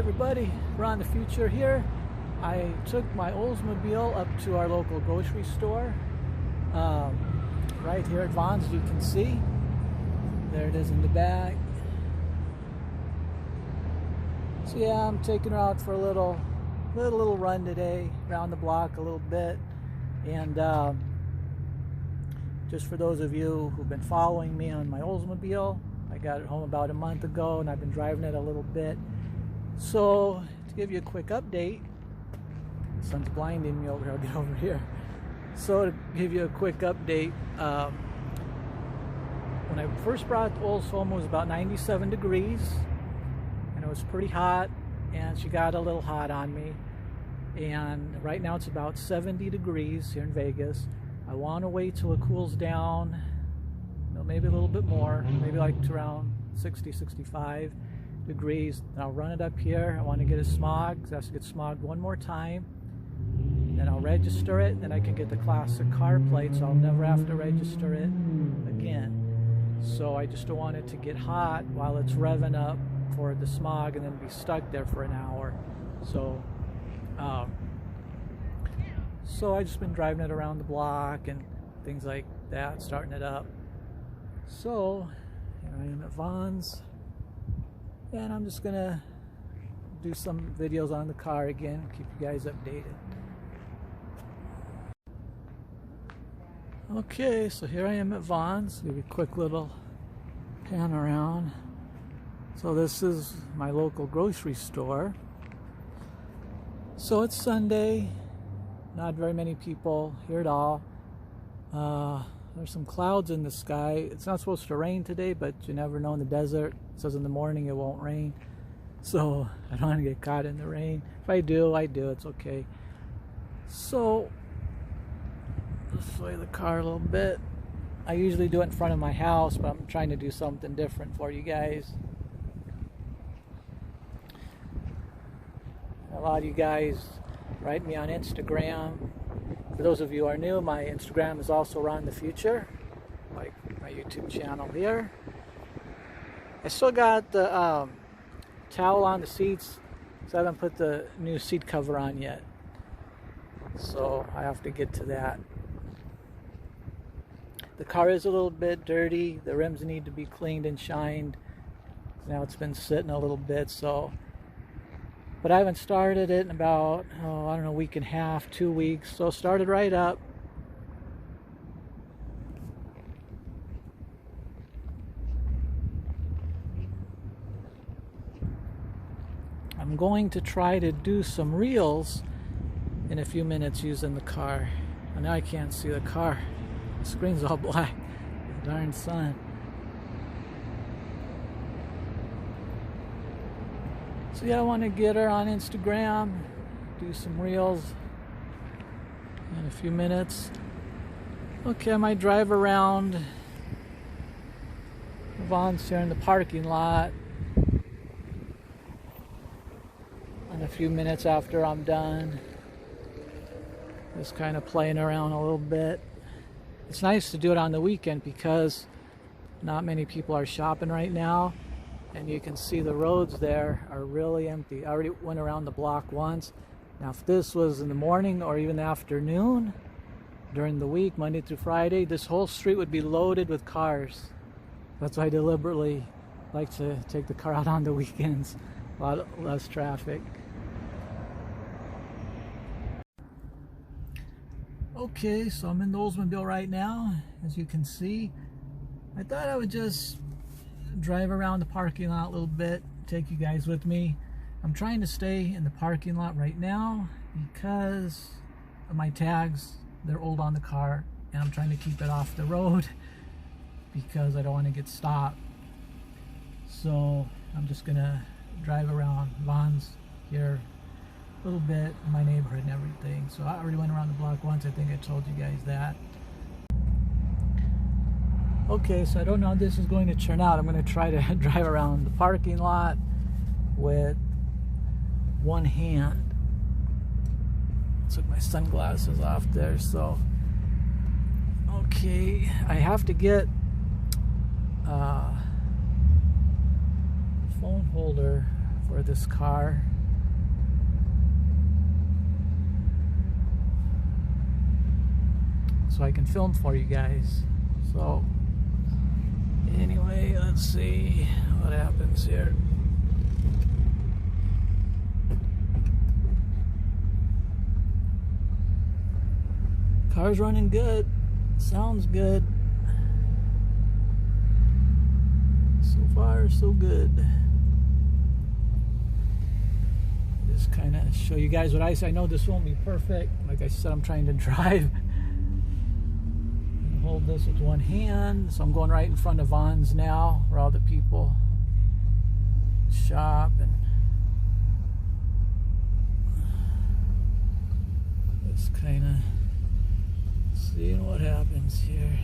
everybody, Ron the Future here. I took my Oldsmobile up to our local grocery store right here at Vaughn's, as you can see. There it is in the back. So yeah, I'm taking her out for a little run today, around the block a little bit. And just for those of you who've been following me on my Oldsmobile, I got it home about a month ago and I've been driving it a little bit. So to give you a quick update, the sun's blinding me over here, I'll get over here. So to give you a quick update, when I first brought the Olds home, it was about 97 degrees and it was pretty hot, and she got a little hot on me. And right now it's about 70 degrees here in Vegas. I want to wait till it cools down, maybe a little bit more, maybe like to around 60, 65 degrees. Then I'll run it up here. I want to get it smogged, because it has to get smogged one more time. Then I'll register it, then I can get the classic car plate, so I'll never have to register it again. So I just don't want it to get hot while it's revving up for the smog and then be stuck there for an hour. So I just been driving it around the block and things like that, starting it up. So here I am at Vaughn's, and I'm just gonna do some videos on the car again, keep you guys updated. Okay, so here I am at Vaughn's. Give you a quick little pan around. So this is my local grocery store. So it's Sunday, not very many people here at all. There's some clouds in the sky. It's not supposed to rain today, but you never know in the desert. It says in the morning it won't rain. So I don't want to get caught in the rain. If I do, it's okay. So let's show you the car a little bit. I usually do it in front of my house, but I'm trying to do something different for you guys. A lot of you guys write me on Instagram. For those of you who are new, my Instagram is also Ron the Future, like my YouTube channel here. I still got the towel on the seats, so I haven't put the new seat cover on yet. So I have to get to that. The car is a little bit dirty. The rims need to be cleaned and shined. Now it's been sitting a little bit, so. But I haven't started it in about, I don't know, a week and a half, 2 weeks. So started right up. I'm going to try to do some reels in a few minutes using the car. And now I can't see the car. The screen's all black. The darn sun. So yeah, I want to get her on Instagram, do some reels in a few minutes. Okay, I might drive around Vaughn's here in the parking lot in a few minutes after I'm done. Just kind of playing around a little bit. It's nice to do it on the weekend because not many people are shopping right now. And you can see the roads there are really empty. I already went around the block once. Now if this was in the morning or even the afternoon, during the week, Monday through Friday, this whole street would be loaded with cars. That's why I deliberately like to take the car out on the weekends. A lot less traffic. Okay, so I'm in the Oldsmobile right now, as you can see. I thought I would just drive around the parking lot a little bit, take you guys with me. I'm trying to stay in the parking lot right now because of my tags. They're old on the car, and I'm trying to keep it off the road because I don't want to get stopped. So I'm just gonna drive around Vaughn's here a little bit in my neighborhood and everything. So I already went around the block once. I think I told you guys that. Okay, so I don't know how this is going to turn out. I'm going to try to drive around the parking lot with one hand. Took my sunglasses off there, so. Okay, I have to get phone holder for this car. So I can film for you guys. So anyway, let's see what happens here. Car's running good. Sounds good. So far, so good. Just kind of show you guys what I say. I know this won't be perfect. Like I said, I'm trying to drive. Hold this with one hand. So I'm going right in front of Vaughn's now, where all the people shop, and just kind of seeing what happens here.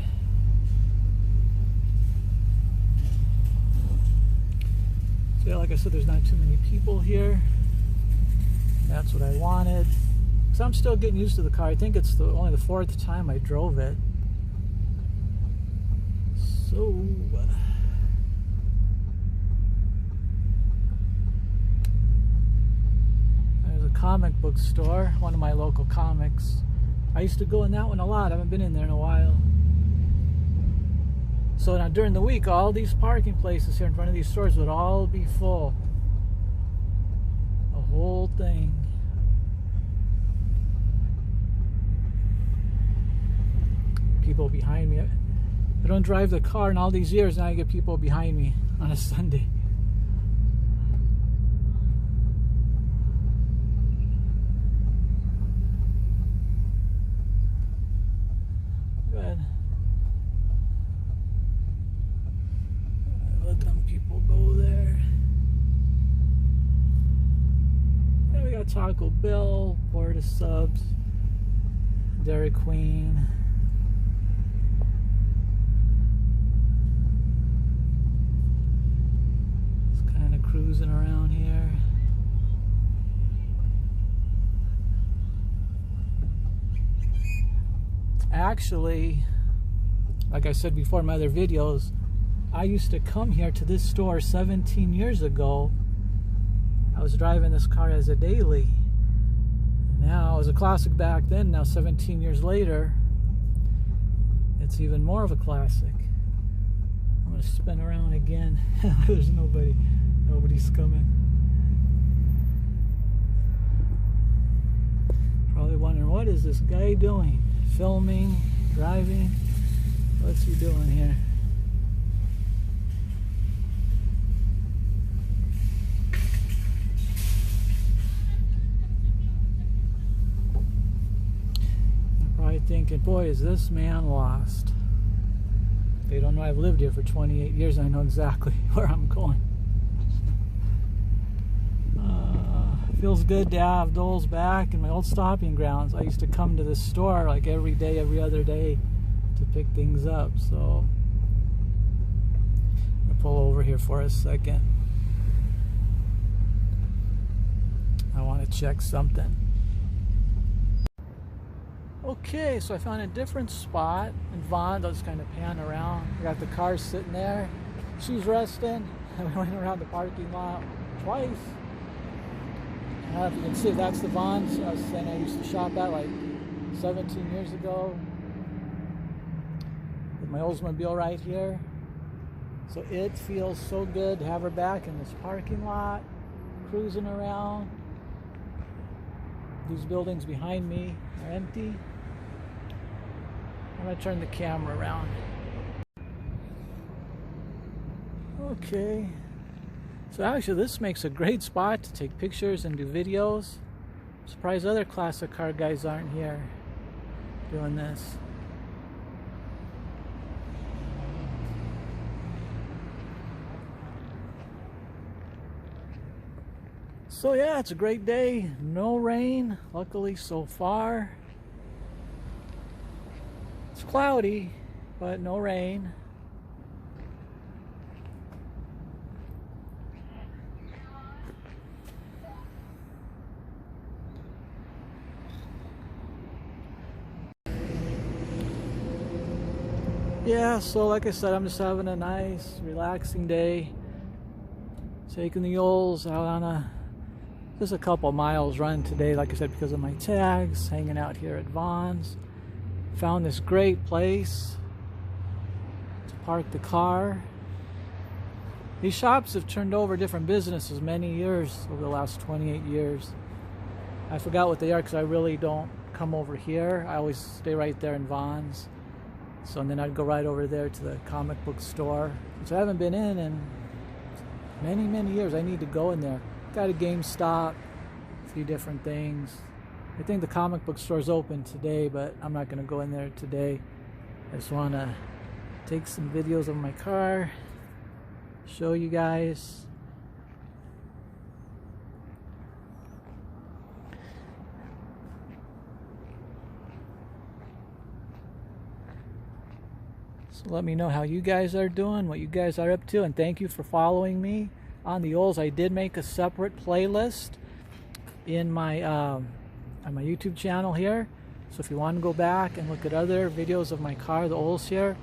So yeah, like I said, there's not too many people here. That's what I wanted. So I'm still getting used to the car. I think it's only the 4th time I drove it. So there's a comic book store, one of my local comics. I used to go in that one a lot. I haven't been in there in a while. So now during the week, all these parking places here in front of these stores would all be full. The whole thing. People behind me. I don't drive the car in all these years, now I get people behind me on a Sunday. Good. Let them people go there. Yeah, we got Taco Bell, Porta Subs, Dairy Queen. Cruising around here. Actually, like I said before in my other videos, I used to come here to this store 17 years ago. I was driving this car as a daily. Now, it was a classic back then. Now 17 years later, it's even more of a classic. I'm going to spin around again. There's nobody's coming. Probably wondering, what is this guy doing? Filming, driving? What's he doing here? They're probably thinking, boy, is this man lost. They don't know I've lived here for 28 years and I know exactly where I'm going. Feels good to have those back in my old stopping grounds. I used to come to this store like every day, every other day to pick things up. So I'm gonna pull over here for a second. I want to check something. Okay, so I found a different spot in Vaughn. I'll just kind of pan around. I got the car sitting there. She's resting. I went around the parking lot twice. If you can see, that's the Vaughn's I was saying I used to shop at like 17 years ago. With my Oldsmobile right here. So it feels so good to have her back in this parking lot, cruising around. These buildings behind me are empty. I'm going to turn the camera around. Okay. So actually this makes a great spot to take pictures and do videos. I'm surprised other classic car guys aren't here doing this. So yeah, it's a great day. No rain, luckily so far. It's cloudy, but no rain. Yeah, so like I said, I'm just having a nice, relaxing day. Taking the Olds out on just a couple miles run today, like I said, because of my tags. Hanging out here at Vaughn's. Found this great place to park the car. These shops have turned over different businesses many years over the last 28 years. I forgot what they are because I really don't come over here. I always stay right there in Vaughn's. So and then I'd go right over there to the comic book store, which I haven't been in many years. I need to go in there. Got a GameStop, a few different things. I think the comic book store's open today, but I'm not going to go in there today. I just want to take some videos of my car, show you guys. So let me know how you guys are doing, what you guys are up to, and thank you for following me on the Olds. I did make a separate playlist in my on my YouTube channel here. So if you want to go back and look at other videos of my car, the Olds here,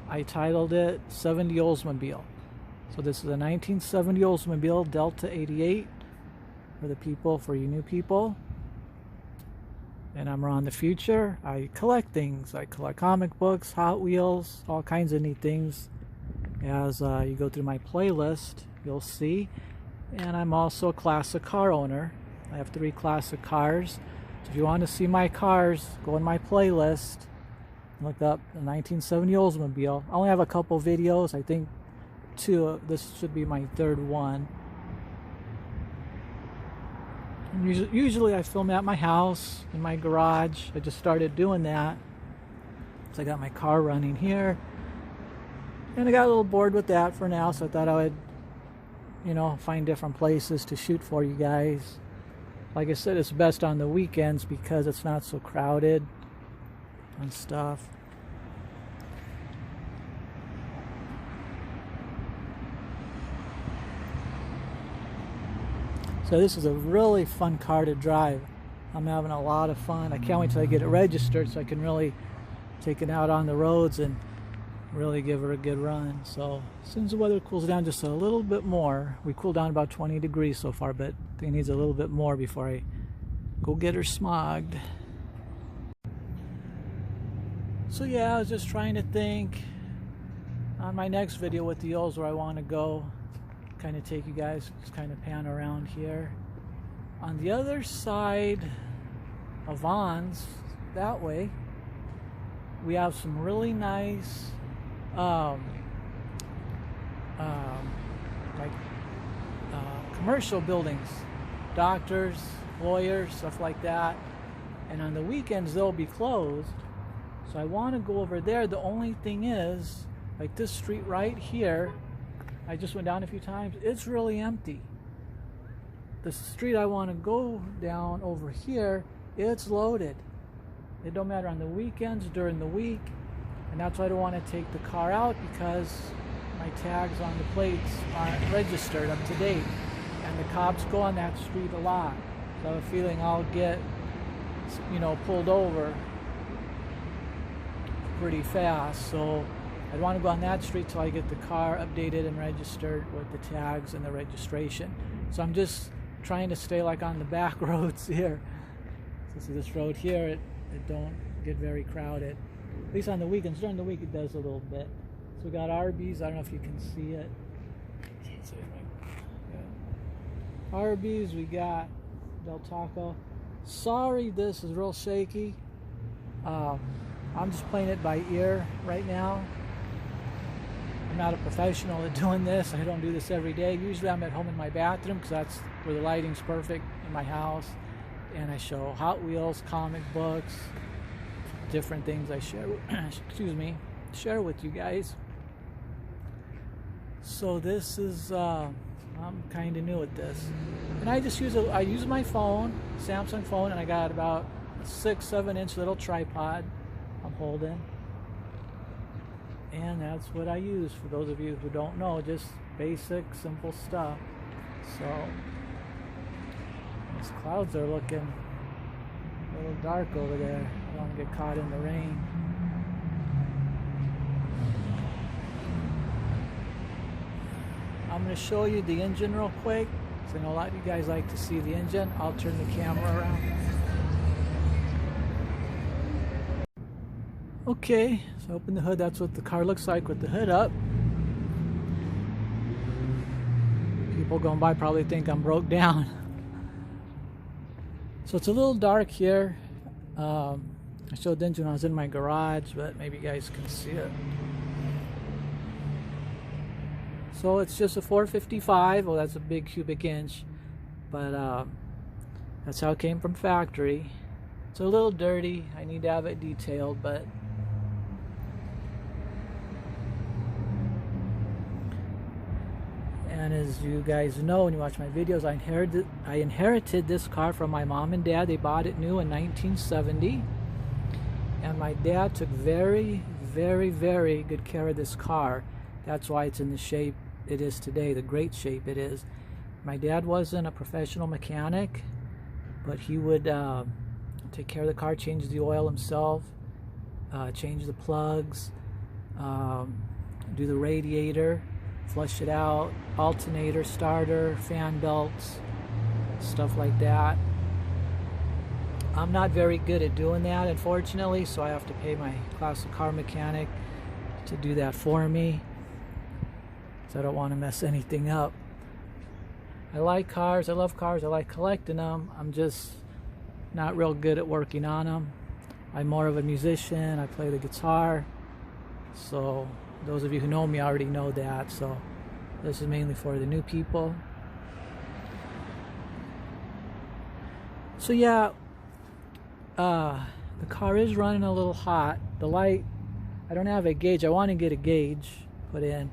I titled it 70 Oldsmobile. So this is a 1970 Oldsmobile Delta 88 for the people, for you new people. And I'm on the future. I collect things. I collect comic books, Hot Wheels, all kinds of neat things. As you go through my playlist, you'll see. And I'm also a classic car owner. I have 3 classic cars. So if you want to see my cars, go in my playlist. Look up the 1970 Oldsmobile. I only have a couple videos. I think 2. This should be my 3rd one. And usually I film at my house, in my garage. I just started doing that. So I got my car running here. And I got a little bored with that for now, so I thought I would, you know, find different places to shoot for you guys. Like I said, it's best on the weekends because it's not so crowded and stuff. So this is a really fun car to drive. I'm having a lot of fun. I can't wait till I get it registered so I can really take it out on the roads and really give her a good run. So as soon as the weather cools down just a little bit more, we cooled down about 20 degrees so far, but I think it needs a little bit more before I go get her smogged. So yeah, I was just trying to think on my next video with the Olds where I want to go. Kind of take you guys, just kind of pan around here. On the other side of Vaughn's, that way, we have some really nice commercial buildings, doctors, lawyers, stuff like that. And on the weekends they'll be closed, so I want to go over there. The only thing is, like this street right here, I just went down a few times, it's really empty. The street I want to go down over here, it's loaded. It don't matter on the weekends, during the week. And that's why I don't want to take the car out, because my tags on the plates aren't registered up to date. And the cops go on that street a lot. So I have a feeling I'll get, you know, pulled over pretty fast. So I want to go on that street till I get the car updated and registered with the tags and the registration. So I'm just trying to stay like on the back roads here. So this road here, it don't get very crowded. At least on the weekends. During the week it does a little bit. So we got Arby's. I don't know if you can see it. Arby's. We got Del Taco. Sorry, this is real shaky. I'm just playing it by ear right now. I'm not a professional at doing this. I don't do this every day. Usually I'm at home in my bathroom because that's where the lighting's perfect in my house. And I show Hot Wheels, comic books, different things I share, share with you guys. So this is, I'm kind of new at this. And I just I use my phone, Samsung phone, and I got about a 6-7 inch little tripod I'm holding. And that's what I use, for those of you who don't know, just basic, simple stuff. So, these clouds are looking a little dark over there. I don't want to get caught in the rain. I'm going to show you the engine real quick. So I know a lot of you guys like to see the engine. I'll turn the camera around. Okay, so open the hood. That's what the car looks like with the hood up. People going by probably think I'm broke down. So it's a little dark here. I showed the engine when I was in my garage, but maybe you guys can see it. So it's just a 455. Well, that's a big cubic inch, but that's how it came from factory. It's a little dirty. I need to have it detailed, but and as you guys know when you watch my videos, I inherited this car from my mom and dad. They bought it new in 1970, and my dad took very, very, very good care of this car. That's why it's in the shape it is today, the great shape it is. My dad wasn't a professional mechanic, but he would take care of the car, change the oil himself, change the plugs, do the radiator, flush it out, alternator, starter, fan belts, stuff like that. I'm not very good at doing that, unfortunately, so I have to pay my classic car mechanic to do that for me. So I don't want to mess anything up. I like cars, I love cars, I like collecting them. I'm just not real good at working on them. I'm more of a musician, I play the guitar. So those of you who know me already know that. So this is mainly for the new people. So yeah, the car is running a little hot. The light, I don't have a gauge. I want to get a gauge put in.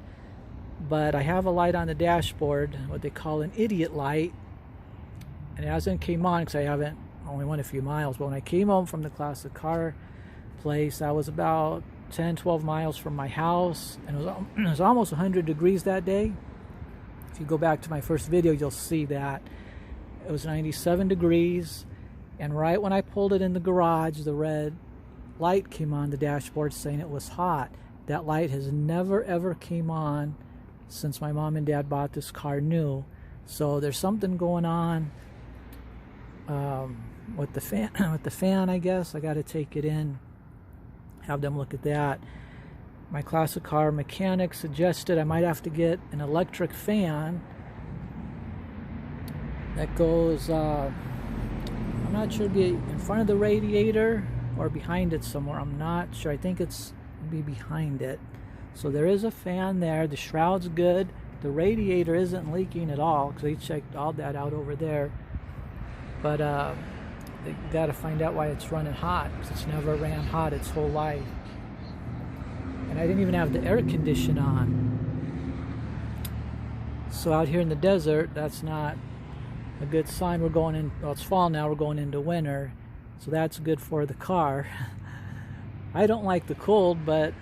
But I have a light on the dashboard, what they call an idiot light, and it hasn't came on because I only went a few miles. But when I came home from the classic car place, I was about 10-12 miles from my house, and it was almost 100 degrees that day. If you go back to my first video, you'll see that it was 97 degrees, and right when I pulled it in the garage, the red light came on the dashboard saying it was hot. That light has never ever came on since my mom and dad bought this car new. So there's something going on with the fan, I guess. I got to take it in, have them look at that. My classic car mechanic suggested I might have to get an electric fan that goes, I'm not sure, it'd be in front of the radiator or behind it somewhere. I'm not sure. I think it's be behind it. So there is a fan there. The shroud's good. The radiator isn't leaking at all because they checked all that out over there. But they got to find out why it's running hot, because it's never ran hot its whole life. And I didn't even have the air condition on. So out here in the desert, that's not a good sign. We're going in, well, it's fall now, we're going into winter. So that's good for the car. I don't like the cold, but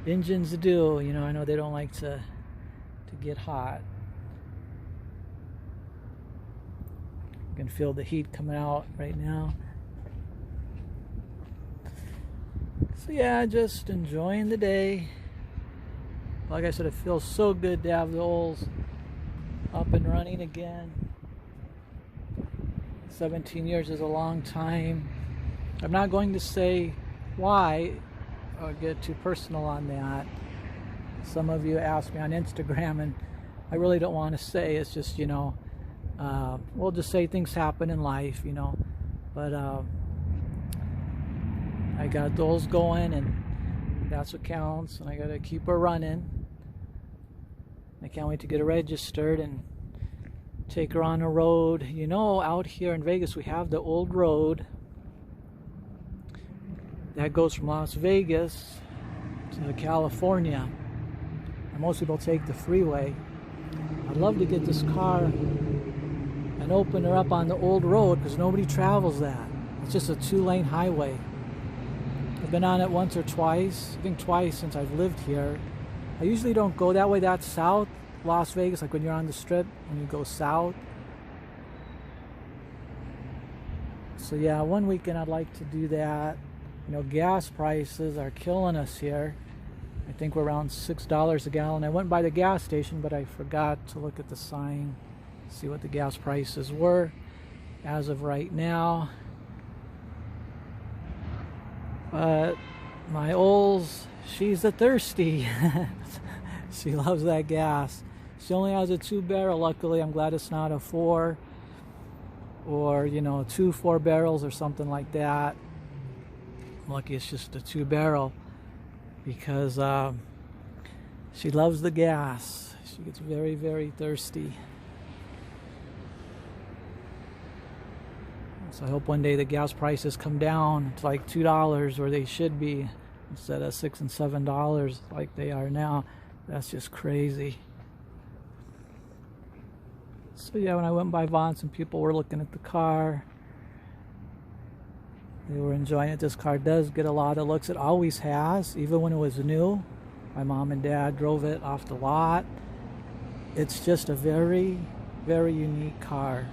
engines do. You know, I know they don't like to get hot. You can feel the heat coming out right now. So yeah, just enjoying the day. Like I said, it feels so good to have the Olds up and running again. 17 years is a long time. I'm not going to say why or get too personal on that. Some of you ask me on Instagram, and I really don't want to say. It's just, you know, we'll just say things happen in life, you know. But I got those going, and that's what counts, and I got to keep her running. I can't wait to get her registered and take her on a road. You know, out here in Vegas we have the old road that goes from Las Vegas to California, and most people take the freeway. I'd love to get this car and open her up on the old road, because nobody travels that. It's just a 2-lane highway. I've been on it once or twice, I think twice since I've lived here. I usually don't go that way. That's south Las Vegas, like when you're on the strip, when you go south. So yeah, one weekend I'd like to do that. You know, gas prices are killing us here. I think we're around $6 a gallon. I went by the gas station, but I forgot to look at the sign, see what the gas prices were as of right now. But my Olds, she's a thirsty. She loves that gas. She only has a 2-barrel. Luckily, I'm glad it's not a 4, or 2 4-barrels or something like that. I'm lucky it's just a 2-barrel, because she loves the gas. She gets very, very thirsty. So I hope one day the gas prices come down to like $2, where they should be, instead of $6 and $7 like they are now. That's just crazy. So yeah, when I went by Vaughn, some people were looking at the car. They were enjoying it. This car does get a lot of looks. It always has, even when it was new. My mom and dad drove it off the lot. It's just a very, very unique car.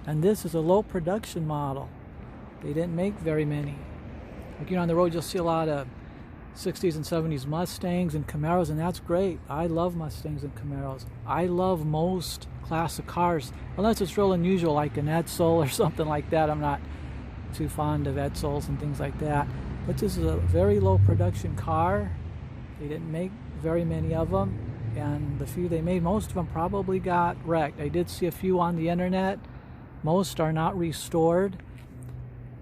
And this is a low production model. They didn't make very many. Like, on the road you'll see a lot of 60s and 70s Mustangs and Camaros, and that's great. I love Mustangs and Camaros. I love most classic cars, unless it's real unusual, like an Edsel or something like that. I'm not too fond of Edsels and things like that. But this is a very low production car. They didn't make very many of them, and the few they made, most of them probably got wrecked. I did see a few on the internet. Most are not restored.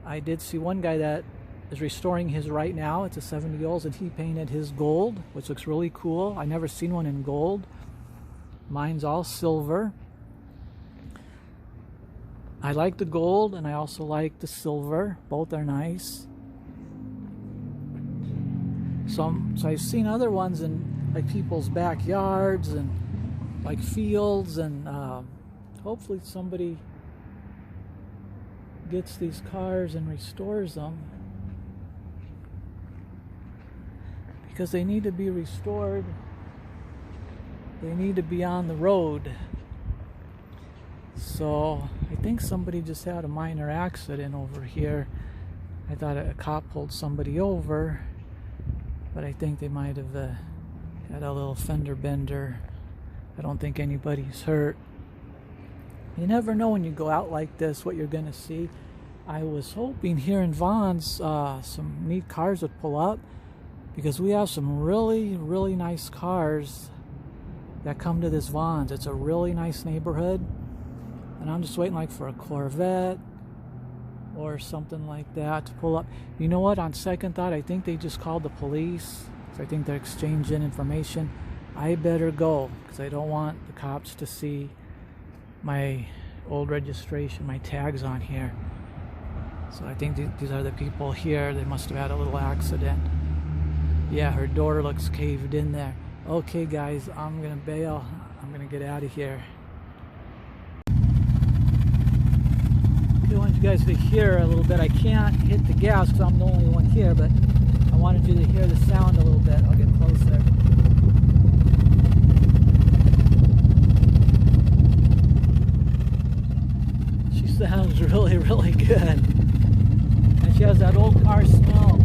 I did see one guy that is restoring his right now. It's a 70 Olds, and he painted his gold, which looks really cool. I never seen one in gold. Mine's all silver. I like the gold, and I also like the silver. Both are nice. So I've seen other ones in like people's backyards and like fields, and hopefully somebody gets these cars and restores them, because they need to be restored. They need to be on the road. So I think somebody just had a minor accident over here. I thought a cop pulled somebody over, but I think they might have had a little fender bender. I don't think anybody's hurt. You never know when you go out like this what you're going to see. I was hoping here in Vaughn's some neat cars would pull up, because we have some really, really nice cars that come to this Vaughn's. It's a really nice neighborhood, and I'm just waiting like for a Corvette or something like that to pull up. You know what? On second thought, I think they just called the police. So I think they're exchanging information. I better go, because I don't want the cops to see my old registration, my tags on here. So I think these are the people here. They must have had a little accident. Yeah, her door looks caved in there. Okay guys, I'm gonna bail. I'm gonna get out of here. Okay, I wanted you guys to hear a little bit. I can't hit the gas because I'm the only one here, but I wanted you to hear the sound a little bit. I'll get closer. She sounds really, really good. And she has that old car smell.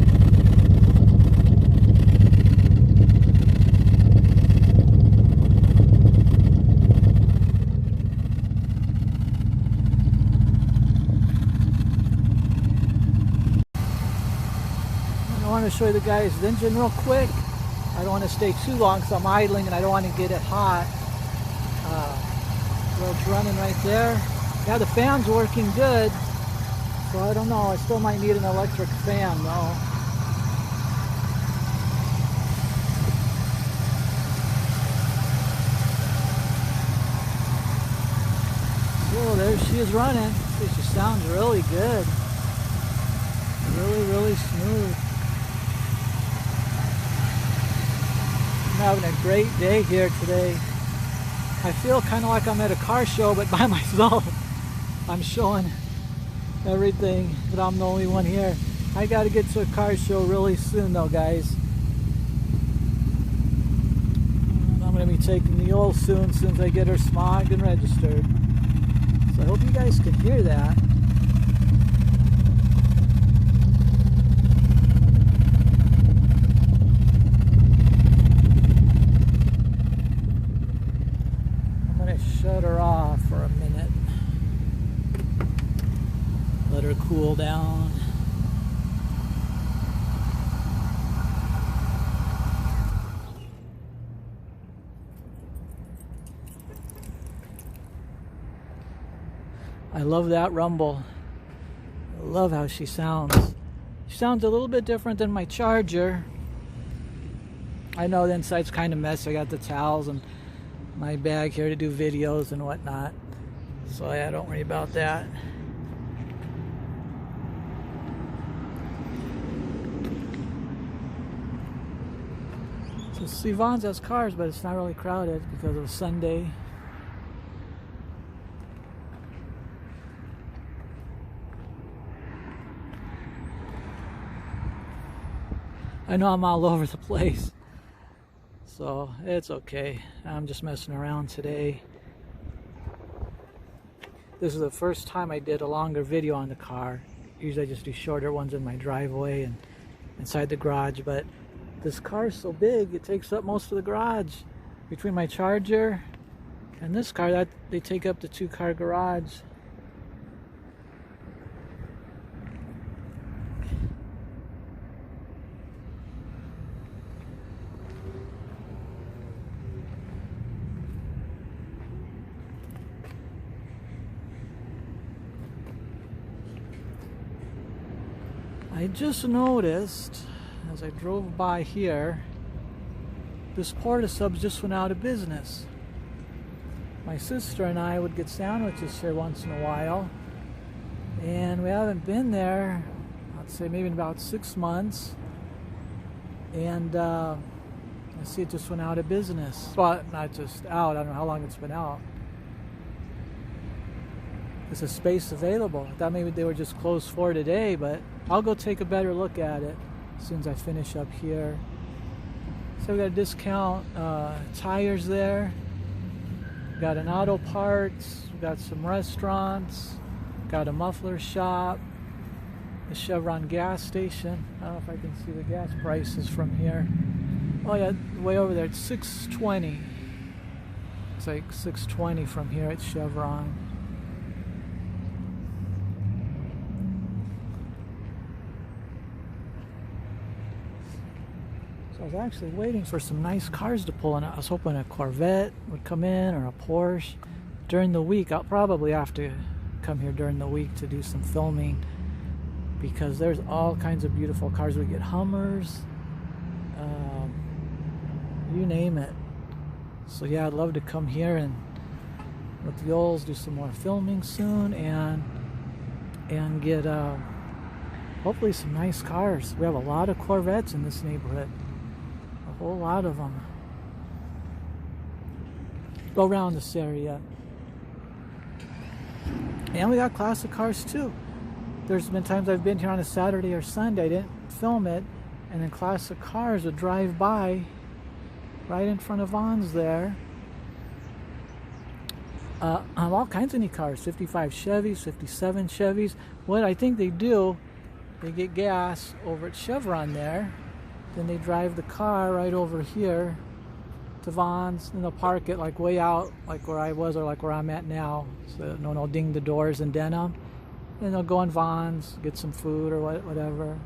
I want to show you the guy's engine real quick. I don't want to stay too long because I'm idling and I don't want to get it hot. So it's running right there. Yeah, the fan's working good. So I don't know. I still might need an electric fan though. Oh, there she is running. She sounds really good. Really, really smooth. I'm having a great day here today. I feel kind of like I'm at a car show, but by myself. I'm showing everything, but I'm the only one here. I got to get to a car show really soon though, guys. I'm going to be taking the Olds soon, as soon as I get her smogged and registered. So I hope you guys can hear that. let her cool down. I love that rumble. I love how she sounds. She sounds a little bit different than my Charger. I know the inside's kind of messy. I got the towels and my bag here to do videos and whatnot. So yeah, don't worry about that. So see, Vaughn's has cars, but it's not really crowded because of Sunday. I know I'm all over the place, so it's okay. I'm just messing around today. This is the first time I did a longer video on the car. Usually I just do shorter ones in my driveway and inside the garage, but this car is so big it takes up most of the garage. Between my Charger and this car, they take up the 2-car garage. I just noticed as I drove by here, this Porta-Subs just went out of business. My sister and I would get sandwiches here once in a while, and we haven't been there, I'd say maybe in about 6 months, and I see it just went out of business. Well, not just out, I don't know how long it's been out. There's a space available. I thought maybe they were just closed for today, but I'll go take a better look at it as soon as I finish up here. So we got a discount tires there. We got an auto parts. We got some restaurants. Got a muffler shop. The Chevron gas station. I don't know if I can see the gas prices from here. Oh yeah, way over there. It's $6.20. It's like $6.20 from here at Chevron. So I was actually waiting for some nice cars to pull in. I was hoping a Corvette would come in or a Porsche. During the week, I'll probably have to come here during the week to do some filming because there's all kinds of beautiful cars. We get Hummers, you name it. So yeah, I'd love to come here and with the Olds do some more filming soon and get hopefully some nice cars. We have a lot of Corvettes in this neighborhood. A whole lot of them. Go around this area. And we got classic cars too. There's been times I've been here on a Saturday or Sunday, I didn't film it, and then classic cars would drive by right in front of Vaughn's there. All kinds of neat cars, 55 Chevys, 57 Chevys. What I think they do, they get gas over at Chevron there, then they drive the car right over here to Vaughn's, and they'll park it like way out, like where I was or like where I'm at now, so no one will ding the doors and dent them. And they'll go in Vaughn's, get some food or whatever.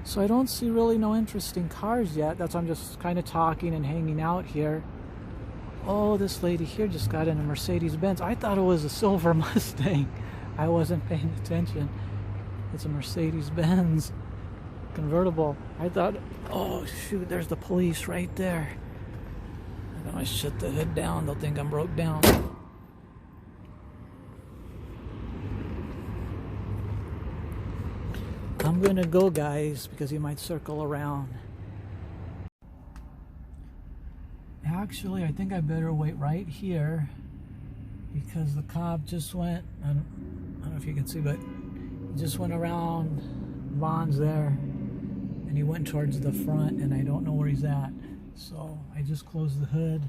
So I don't see really no interesting cars yet. That's why I'm just kind of talking and hanging out here. Oh, this lady here just got in a Mercedes-Benz. I thought it was a silver Mustang. I wasn't paying attention. It's a Mercedes-Benz convertible. I thought, oh shoot, there's the police right there. I know I shut the hood down. They'll think I'm broke down. I'm gonna go, guys, because he might circle around. Actually, I think I better wait right here because the cop just went, I don't know if you can see, but he just went around Vaughn's there and he went towards the front, and I don't know where he's at. So I just closed the hood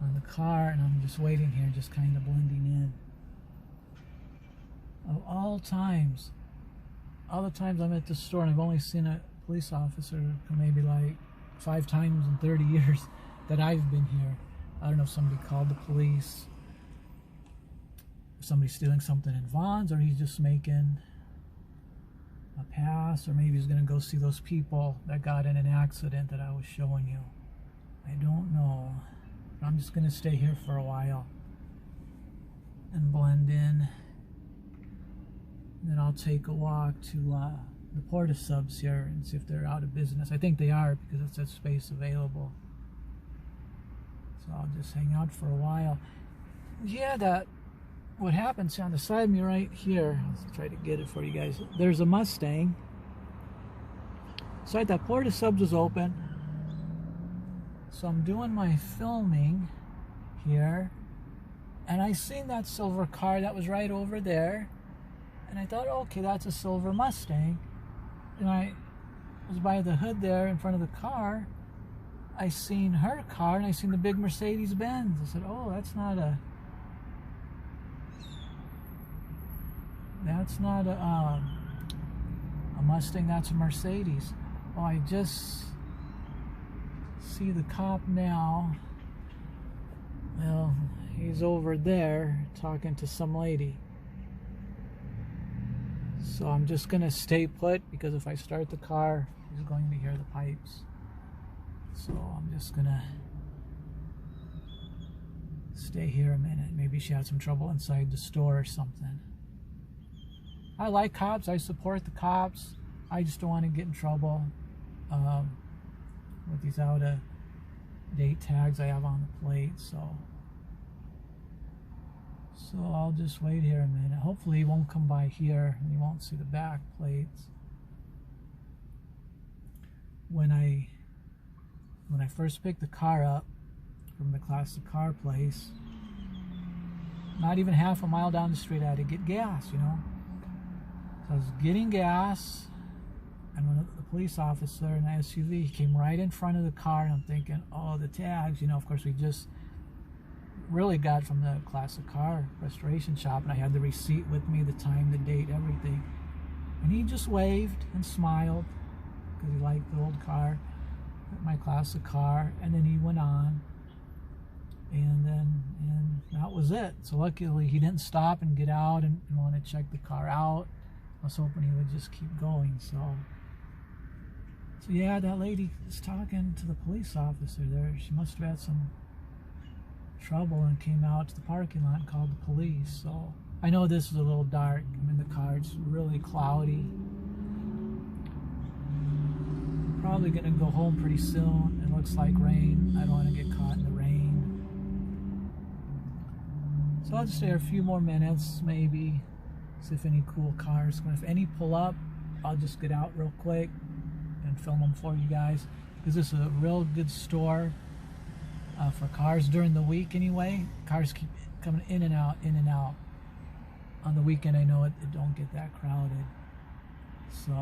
on the car and I'm just waiting here, just kind of blending in. Of all the times I'm at the store and I've only seen a police officer maybe like 5 times in 30 years that I've been here. I don't know if somebody called the police. if somebody's stealing something in Vaughn's, or he's just making a pass, or maybe he's going to go see those people that got in an accident that I was showing you. I don't know. I'm just going to stay here for a while and blend in. Then I'll take a walk to the Porta Subs here and see if they're out of business. I think they are, because it says space available. So I'll just hang out for a while. Yeah, what happens on the side of me right here, let's try to get it for you guys. There's a Mustang. So that Porta Subs was open. So I'm doing my filming here, and I seen that silver car that was right over there, and I thought, okay, that's a silver Mustang. And I was by the hood there in front of the car. I seen her car, and I seen the big Mercedes Benz. I said, oh, that's not a Mustang, that's a Mercedes. Oh, I just see the cop now. Well, he's over there talking to some lady. So I'm just gonna stay put, because if I start the car, he's going to hear the pipes. So I'm just gonna stay here a minute. Maybe she had some trouble inside the store or something. I like cops. I support the cops. I just don't want to get in trouble with these out-of-date tags I have on the plate. So I'll just wait here a minute. Hopefully he won't come by here and you won't see the back plates. When I first picked the car up from the classic car place, not even half a mile down the street, I had to get gas, you know. So I was getting gas, and when the police officer in the SUV, he came right in front of the car, and I'm thinking, oh, the tags, you know, of course we just really got from the classic car restoration shop, and I had the receipt with me, the time, the date, everything. And he just waved and smiled, because he liked the old car, my classic car, and then he went on, and that was it. So luckily he didn't stop and get out and want to check the car out. I was hoping he would just keep going. So yeah, that lady is talking to the police officer there. She must have had some trouble and came out to the parking lot and called the police. So I know this is a little dark. I'm in the car. It's really cloudy. Probably gonna go home pretty soon. It looks like rain. I don't want to get caught in the rain. So I'll just stay here a few more minutes, maybe. See if any cool cars. If any pull up, I'll just get out real quick and film them for you guys. Because this is a real good store for cars during the week anyway. Cars keep coming in and out, in and out. On the weekend, I know it don't get that crowded. So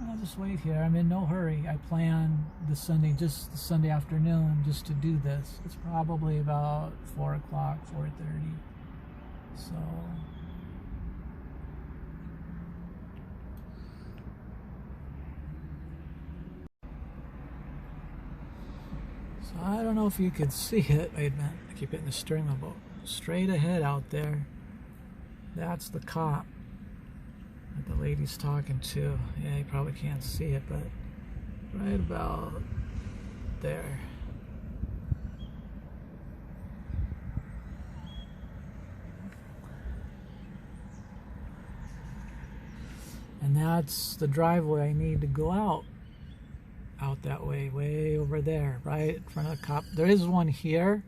I'll just wait here. I'm in no hurry. I plan just the Sunday afternoon, just to do this. It's probably about 4 o'clock, 4:30. So I don't know if you could see it. Wait a minute. I keep hitting the steering wheel. Straight ahead out there, that's the cop that the lady's talking to. Yeah, you probably can't see it, but right about there. And that's the driveway I need to go out that way over there, right in front of the cop. There is one here,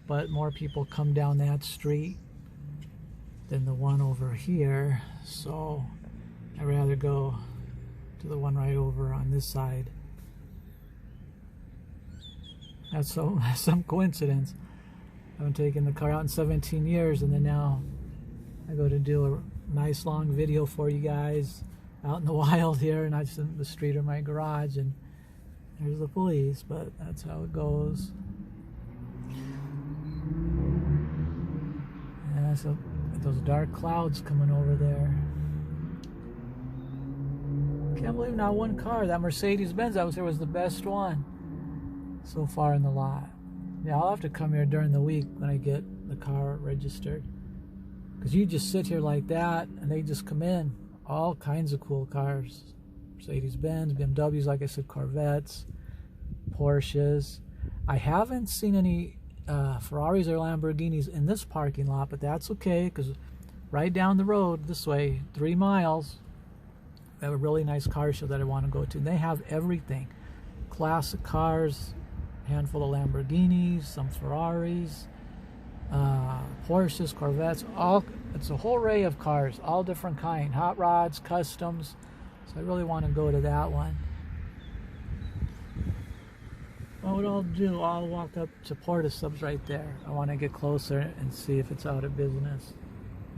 but more people come down that street than the one over here, so I'd rather go to the one right over on this side. That's some coincidence. I haven't taken the car out in 17 years, and then now I go to do a nice long video for you guys out in the wild here, and I just in the street or my garage, and there's the police. But that's how it goes. Yeah, so those dark clouds coming over there. Can't believe not one car. That Mercedes Benz that was there was the best one so far in the lot. Yeah, I'll have to come here during the week when I get the car registered. Because you just sit here like that and they just come in. All kinds of cool cars. Mercedes-Benz, BMWs, like I said, Corvettes, Porsches. I haven't seen any Ferraris or Lamborghinis in this parking lot, but that's okay, because right down the road this way, 3 miles, they have a really nice car show that I want to go to. And they have everything. Classic cars, a handful of Lamborghinis, some Ferraris, Porsches, Corvettes, it's a whole array of cars, all different kind, hot rods, customs. So I really want to go to that one. Well, what I'll do, I'll walk up to Porta Subs right there. I want to get closer and see if it's out of business.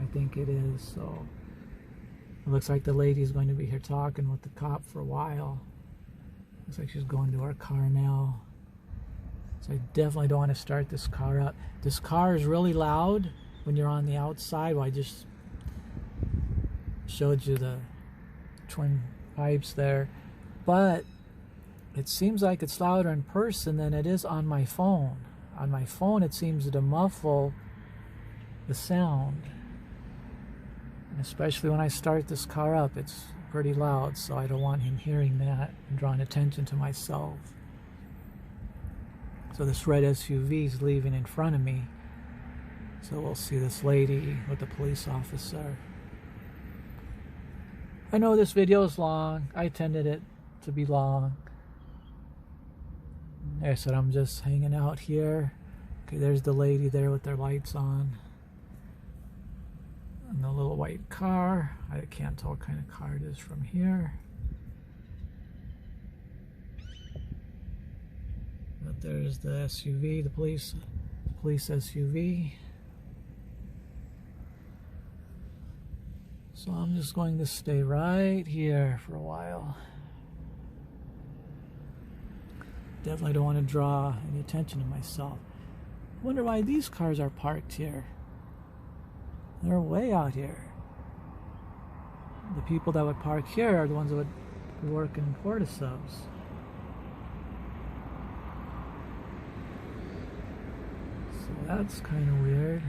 I think it is, so it looks like the lady's going to be here talking with the cop for a while. Looks like she's going to her car now. So I definitely don't want to start this car up. This car is really loud when you're on the outside. Well, I just showed you the twin pipes there. But it seems like it's louder in person than it is on my phone. On my phone, it seems to muffle the sound. And especially when I start this car up, it's pretty loud. So I don't want him hearing that and drawing attention to myself. So this red SUV is leaving in front of me. So we'll see this lady with the police officer. I know this video is long. I intended it to be long. Like I said, I'm just hanging out here. Okay, there's the lady there with their lights on. And the little white car. I can't tell what kind of car it is from here. But there's the SUV, the police SUV. So I'm just going to stay right here for a while. Definitely don't want to draw any attention to myself. I wonder why these cars are parked here. They're way out here. The people that would park here are the ones that would work in Porta Subs. So that's kind of weird.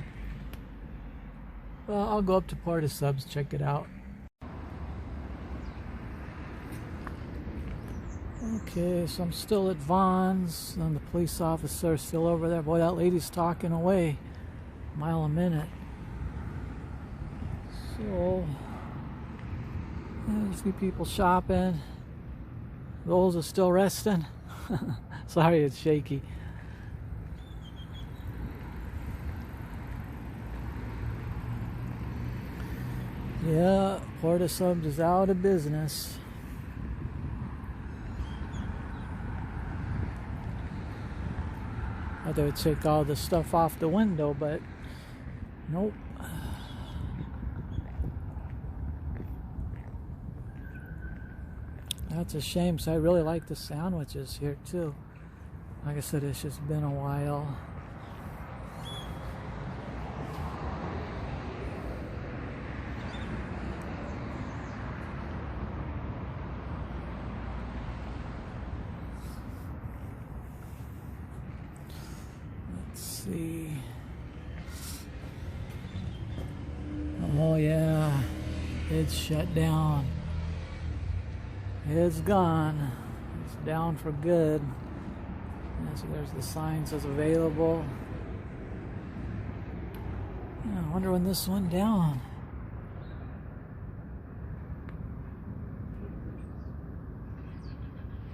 Well, I'll go up to Porta Subs, check it out. Okay, so I'm still at Vaughn's, and the police officer is still over there. Boy, that lady's talking away, a mile a minute. So, there's a few people shopping. Those are still resting. Sorry, it's shaky. Yeah, Porta Subs is out of business. I thought they would take all the stuff off the window, but nope. That's a shame, so I really like the sandwiches here too. Like I said, it's just been a while. Let's see. Oh yeah, it's shut down. It's gone. It's down for good. Yeah, so there's the sign says available. Yeah, I wonder when this went down.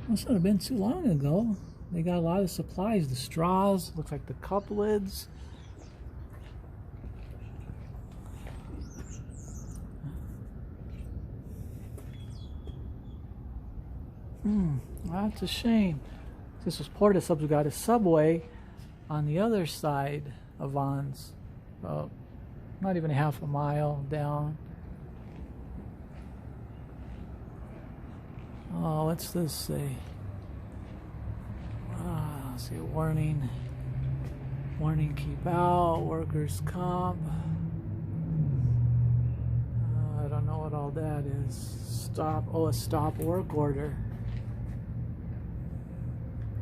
Must not have been too long ago. They got a lot of supplies. The straws, looks like the cup lids. That's a shame. This was Porta Subs. We got a Subway on the other side of Vaughn's. About not even half a mile down. Oh, what's this say? Let's see, warning. Warning, keep out, workers' comp. I don't know what all that is. Stop, a stop work order.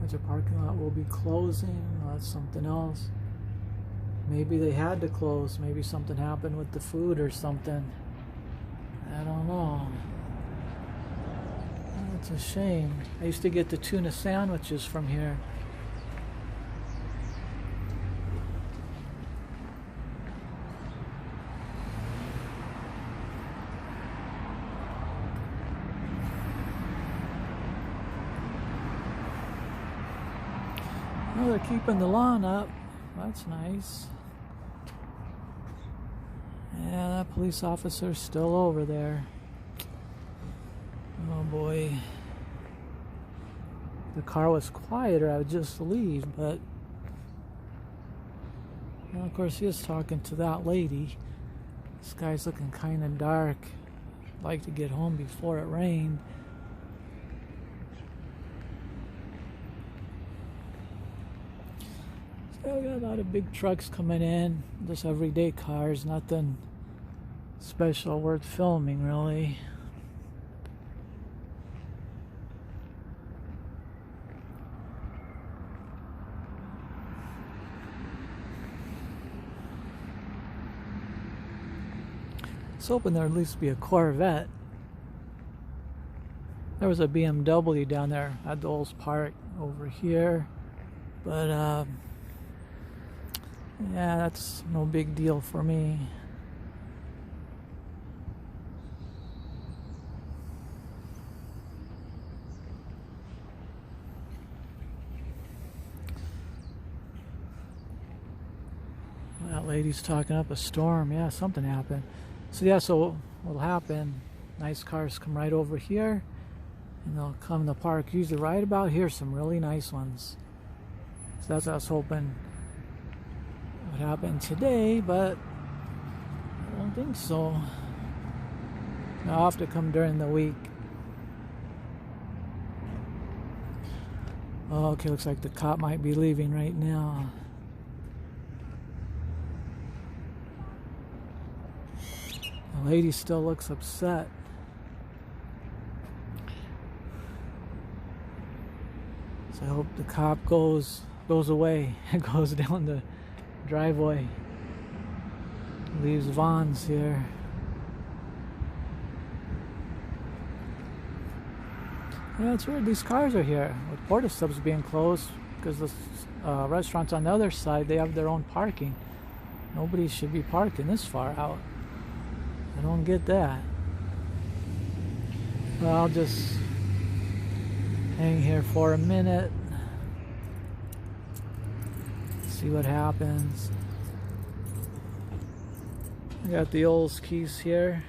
The parking lot will be closing. Oh, that's something else. Maybe they had to close. Maybe something happened with the food or something. I don't know. It's a shame. I used to get the tuna sandwiches from here. Oh, they're keeping the lawn up. That's nice. Yeah, that police officer's still over there. Oh boy. The car was quieter, I would just leave, but well, of course he was talking to that lady. The sky's looking kind of dark. I'd like to get home before it rained. So we got a lot of big trucks coming in, just everyday cars, nothing special worth filming really. I was hoping there'd at least be a Corvette. There was a BMW down there at the Olds Park over here, but yeah, that's no big deal for me. That lady's talking up a storm. Yeah, something happened. So yeah, so what'll happen, nice cars come right over here and they'll come in the park usually right about here, some really nice ones. So that's what I was hoping would happen today, but I don't think so. I'll have to come during the week. Oh, okay, looks like the cop might be leaving right now. The lady still looks upset. So I hope the cop goes away and goes down the driveway. Leaves Vaughn's here. Yeah, it's weird. These cars are here with Porta Subs being closed because the restaurants on the other side, they have their own parking. Nobody should be parking this far out. I don't get that. Well, I'll just hang here for a minute. See what happens. I got the Olds keys here.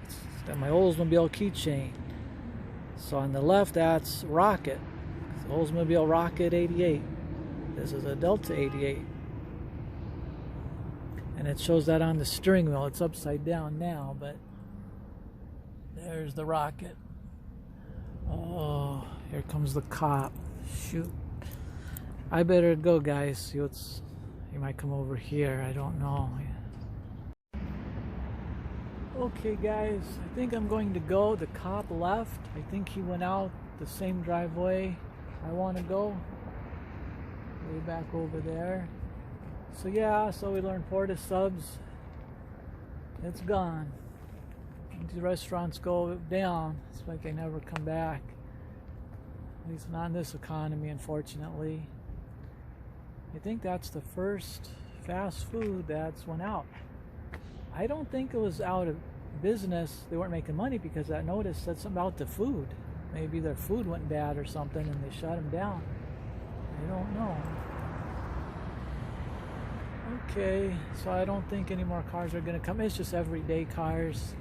It's got my Oldsmobile keychain. So on the left, that's Rocket. It's Oldsmobile Rocket 88. This is a Delta 88. And it shows that on the steering wheel. It's upside down now, but there's the Rocket. Oh, here comes the cop. Shoot. I better go, guys. See what's... He might come over here. I don't know. Okay, guys. I think I'm going to go. The cop left. I think he went out the same driveway I want to go. Way back over there. So yeah, so we learned Porta Subs. It's gone. These restaurants go down. It's like they never come back. At least not in this economy, unfortunately. I think that's the first fast food that's went out. I don't think it was out of business. They weren't making money because that notice said something about the food. Maybe their food went bad or something and they shut them down. I don't know. Okay, so I don't think any more cars are going to come. It's just everyday cars.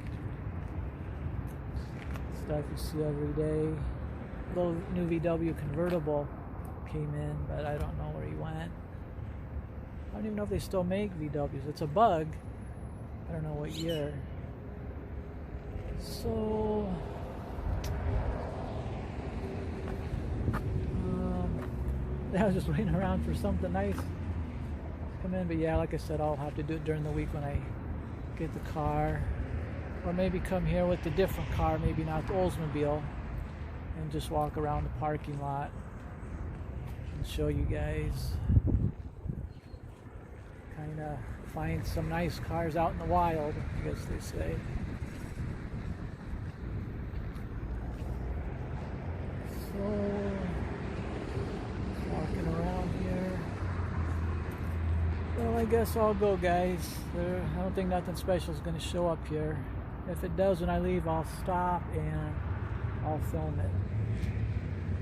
Stuff you see every day. Little new VW convertible came in, but I don't know where he went. I don't even know if they still make VWs. It's a bug. I don't know what year. So I was just waiting around for something nice to come in, but yeah, like I said, I'll have to do it during the week when I get the car, or maybe come here with a different car, maybe not the Oldsmobile, and just walk around the parking lot and show you guys. kind of find some nice cars out in the wild, I guess they say. So, walking around here. Well, I guess I'll go, guys. I don't think nothing special is going to show up here. If it does when I leave, I'll stop and I'll film it.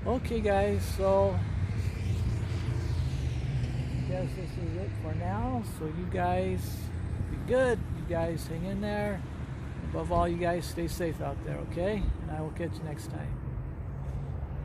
Okay, guys, so I guess this is it for now. So you guys be good. You guys hang in there. Above all, you guys stay safe out there, okay? And I will catch you next time.